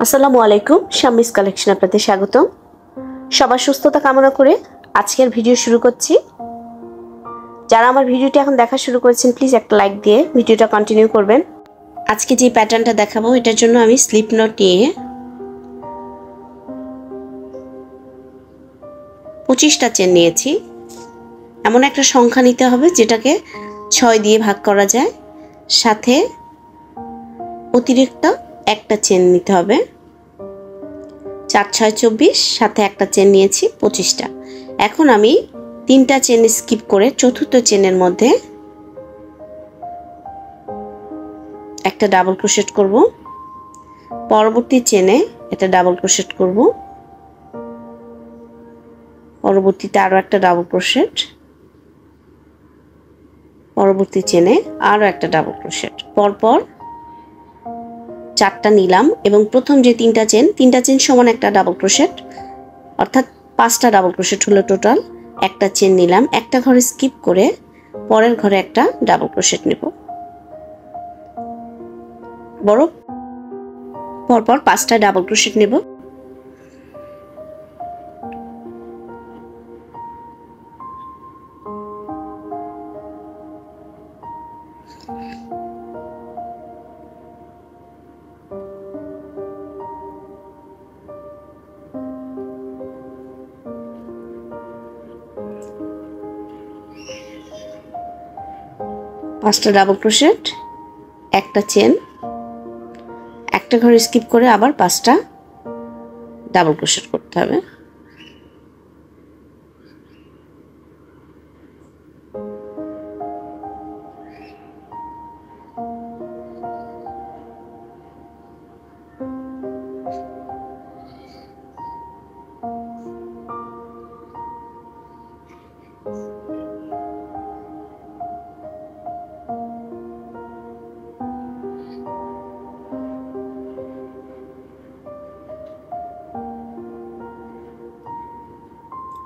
আসসালামু আলাইকুম, শাম্মিস কালেকশন আপনাদের স্বাগতম। সবার সুস্থতা কামনা করে আজকের ভিডিও শুরু করছি। যারা আমার ভিডিওটি এখন দেখা শুরু করেছেন প্লিজ একটা লাইক দিয়ে ভিডিওটা কন্টিনিউ করবেন। আজকে যে প্যাটার্নটা দেখাবো এটার জন্য আমি স্লিপ নট নিয়ে 25টা চেন নিয়েছি। এমন একটা সংখ্যা নিতে হবে যেটাকে 6 দিয়ে ভাগ করা যায়, সাথে অতিরিক্ত একটা চেন নিতে হবে। 4 6 24, সাথে একটা চেন নিয়েছি 25টা। এখন আমি 3টা চেন স্কিপ করে চতুর্থ চেনের মধ্যে একটা ডাবল ক্রোশেট করব। পরবর্তী চেনে এটা ডাবল ক্রোশেট করব, পরবর্তীতে আরো একটা ডাবল ক্রোশেট, পরবর্তী চেনে আরো একটা ডাবল ক্রোশেট। পরপর 4টা নিলাম এবং প্রথম যে 3টা চেন সমান একটা ডাবল ক্রোশেট, অর্থাৎ 5টা ডাবল ক্রোশেট হলো টোটাল। একটা চেন নিলাম, একটা ঘরে স্কিপ করে পরের ঘরে একটা ডাবল ক্রোশেট নেব। পরপর 5টা ডাবল ক্রোশেট নেব। পাঁচটা ডাবল ক্রোশেট, একটা চেন, একটা ঘরে স্কিপ করে আবার 5টা ডাবল ক্রোশেট করতে হবে।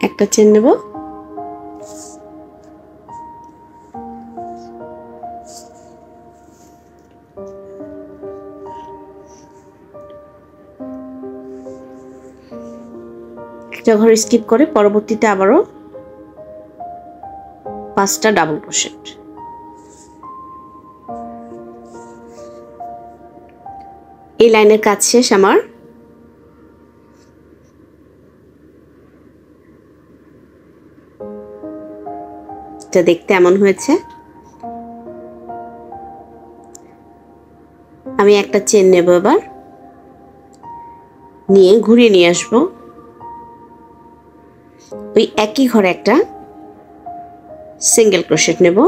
একটা চেন নেব, একটা ঘরে স্কিপ করে পরবর্তীতে আবারও 5টা ডাবল ক্রোশেট। এই লাইনের কাজ শেষ আমার। এটা দেখতে এমন হয়েছে। আমি একটা চেন নেব, এবার নিয়ে ঘুরিয়ে নিয়ে আসবো। ওই একই ঘরে একটা সিঙ্গেল ক্রোশেট নেব,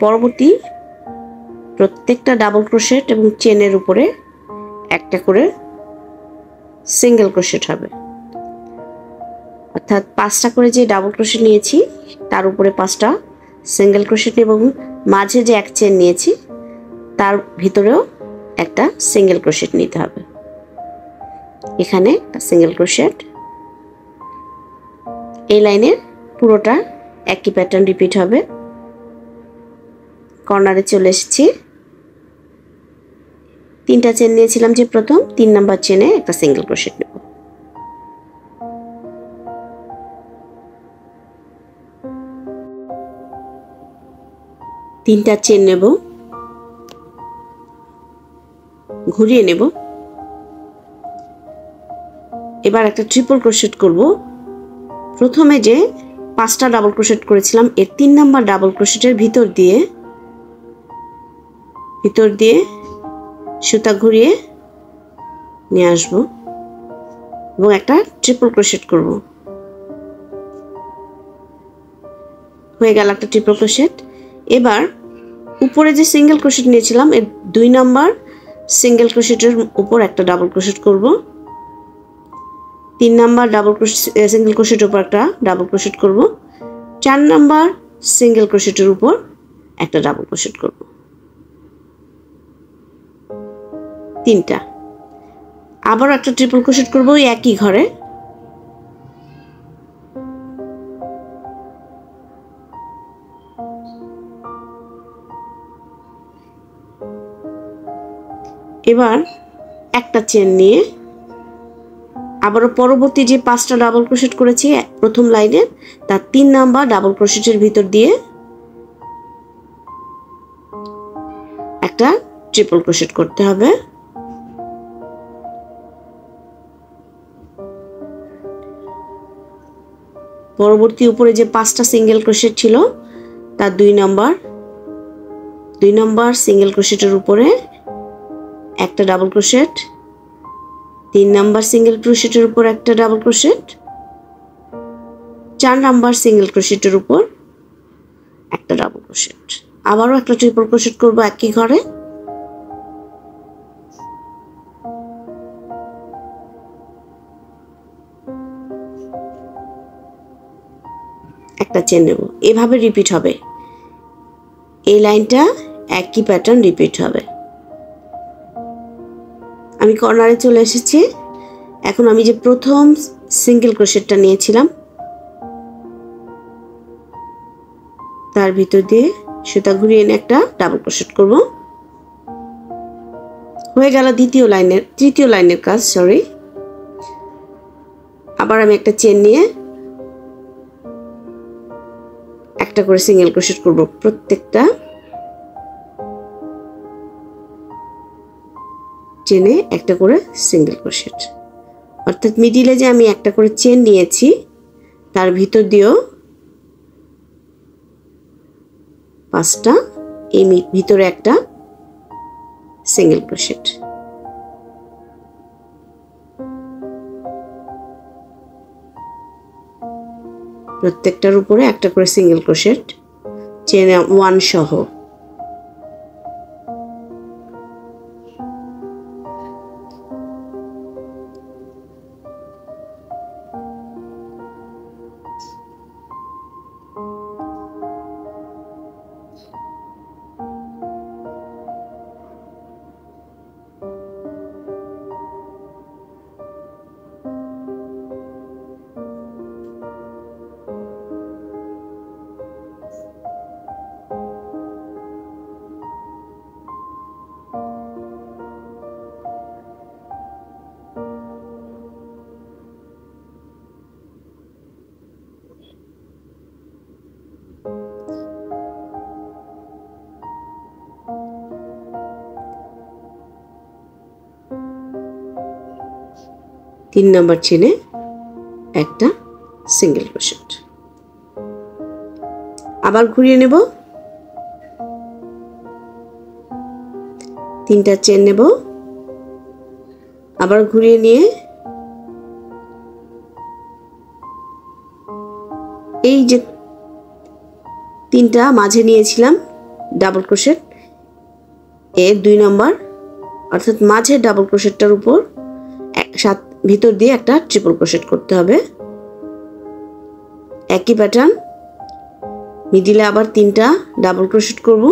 পরবর্তী প্রত্যেকটা ডাবল ক্রোশেট এবং চেনের উপরে একটা করে সিঙ্গেল ক্রোশেট হবে। অর্থাৎ 5টা করে যে ডাবল ক্রোশেট নিয়েছি তার উপরে 5টা সিঙ্গেল ক্রোশেট এবং মাঝে যে এক চেন নিয়েছি তার ভিতরেও একটা সিঙ্গেল ক্রোশেট নিতে হবে। এখানে একটা সিঙ্গেল ক্রোশেট। এই লাইনের পুরোটা একই প্যাটার্ন রিপিট হবে। কর্নারে চলে এসেছি। 3টা চেন নিয়েছিলাম যে প্রথম, 3 নাম্বার চেনে একটা সিঙ্গেল ক্রোশেট নেব। তিনটা চেন নেব, ঘুরিয়ে নেব। এবার একটা ট্রিপল ক্রোশেট করব। প্রথমে যে 5টা ডাবল ক্রোশেট করেছিলাম এর 3 নাম্বার ডাবল ক্রোশেটের ভিতর দিয়ে সুতা ঘুরিয়ে নিয়ে আসব এবং একটা ট্রিপল ক্রোশেট করব। হয়ে গেল একটা ট্রিপল ক্রোশেট। এবার উপরে যে সিঙ্গেল ক্রোশেট নিয়েছিলাম এর 2 নাম্বার সিঙ্গেল ক্রোশেটের উপর একটা ডাবল ক্রোশেট করব। 3 নাম্বার ডাবল ক্রোশেট সিঙ্গেল ক্রোশেটের উপর একটা ডাবল ক্রোশেট করব। 4 নাম্বার সিঙ্গেল ক্রোশেটের উপর একটা ডাবল ক্রোশেট করব। 3টা। আবার একটা ট্রিপল ক্রোশেট করব ওই একই ঘরে। এবার একটা চেন নিয়ে আবারও পরবর্তী যে 5টা ডাবল ক্রোশেট করেছি প্রথম লাইনে তার 3 নাম্বার ডাবল ক্রোশেটের ভিতর দিয়ে একটা ট্রিপল ক্রোশেট করতে হবে। পরবর্তী উপরে যে 5টা সিঙ্গেল ক্রোশেট ছিল তার 2 নাম্বার সিঙ্গেল ক্রোশেটের উপরে একটা ডাবল ক্রোশেট, 3 নাম্বার সিঙ্গেল ক্রোশেটের উপর একটা ডাবল ক্রোশেট, 4 নাম্বার সিঙ্গেল ক্রোশেটের উপর একটা ডাবল ক্রোশেট, আবারও একটা ট্রিপল ক্রোশেট করব একই ঘরে। একটা চেন নেব, এভাবে রিপিট হবে, এই লাইনটা একই প্যাটার্ন রিপিট হবে। আমি কর্নারে চলে এসেছি। এখন আমি যে প্রথম সিঙ্গেল ক্রোশেটটা নিয়েছিলাম তার ভিতর দিয়ে সুতা ঘুরিয়ে এনে একটা ডাবল ক্রোশেট করব। হয়ে গেল তৃতীয় লাইনের কাজ। সরি, আবার আমি একটা চেন নিয়ে একটা করে সিঙ্গেল ক্রোশেট করব প্রত্যেকটা চেনে একটা করে সিঙ্গেল ক্রোশেট, অর্থাৎ মিডিলে যে আমি একটা করে চেন নিয়েছি তার ভিতর দিয়েও 5টা, এই ভিতরে একটা সিঙ্গেল ক্রোশেট। প্রত্যেকটার উপরে একটা করে সিঙ্গেল ক্রোশেট, চেন 1 সহ। তিন নাম্বার চেনে একটা সিঙ্গেল ক্রোশেট, আবার ঘুরিয়ে নেব, 3টা চেন নেব, আবার ঘুরিয়ে নিয়ে এই যে 3টা মাঝে নিয়েছিলাম ডাবল ক্রোশেট এর 2 নাম্বার, অর্থাৎ মাঝের ডাবল ক্রোশেটটার উপর ভিতর দিয়ে একটা ট্রিপল ক্রোশেট করতে হবে। একই প্যাটার্ন, মিডিলে আবার 3টা ডাবল ক্রোশেট করব।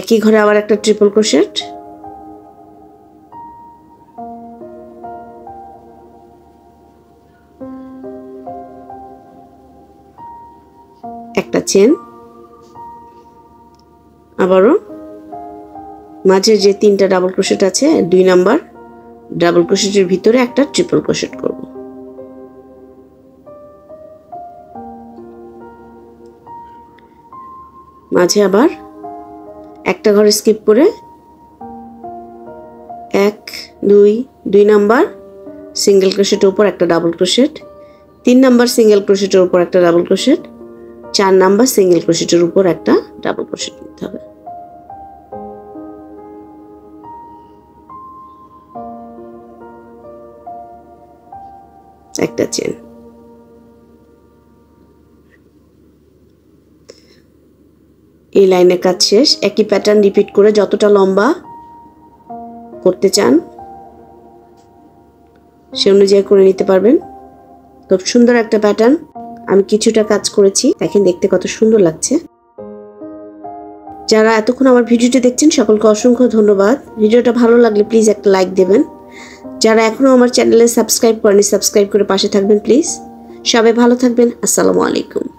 একই ঘরে আবার একটা ট্রিপল ক্রোশেট, একটা চেন, আবারও মাঝে যে 3টা ডাবল ক্রোশেট আছে 2 নাম্বার ডাবল ক্রোশেটের ভিতরে একটা ট্রিপল ক্রোশেট করব। মাঝে আবার একটা ঘরে স্কিপ করে 1 2 নাম্বার সিঙ্গেল ক্রোশেটের উপর একটা ডাবল ক্রোশেট, 3 নাম্বার সিঙ্গেল ক্রোশেটের উপর একটা ডাবল ক্রোশেট, 4 নাম্বার সিঙ্গেল ক্রোশেটের উপর একটা ডাবল ক্রোশেট নিতে হবে। একটা চেন, এই লাইনের কাজ শেষ। একই প্যাটার্ন রিপিট করে যতটা লম্বা করতে চান সে অনুযায়ী করে নিতে পারবেন। খুব সুন্দর একটা প্যাটার্ন, আমি কিছুটা কাজ করেছি, দেখেন দেখতে কত সুন্দর লাগছে। যারা এতক্ষণ আমার ভিডিওটি দেখছেন সকলকে অসংখ্য ধন্যবাদ। ভিডিওটা ভালো লাগলে প্লিজ একটা লাইক দেবেন। যারা এখনো আমার চ্যানেলে সাবস্ক্রাইব করেনি সাবস্ক্রাইব করে পাশে থাকবেন প্লিজ। সবাই ভালো থাকবেন। আসসালামু আলাইকুম।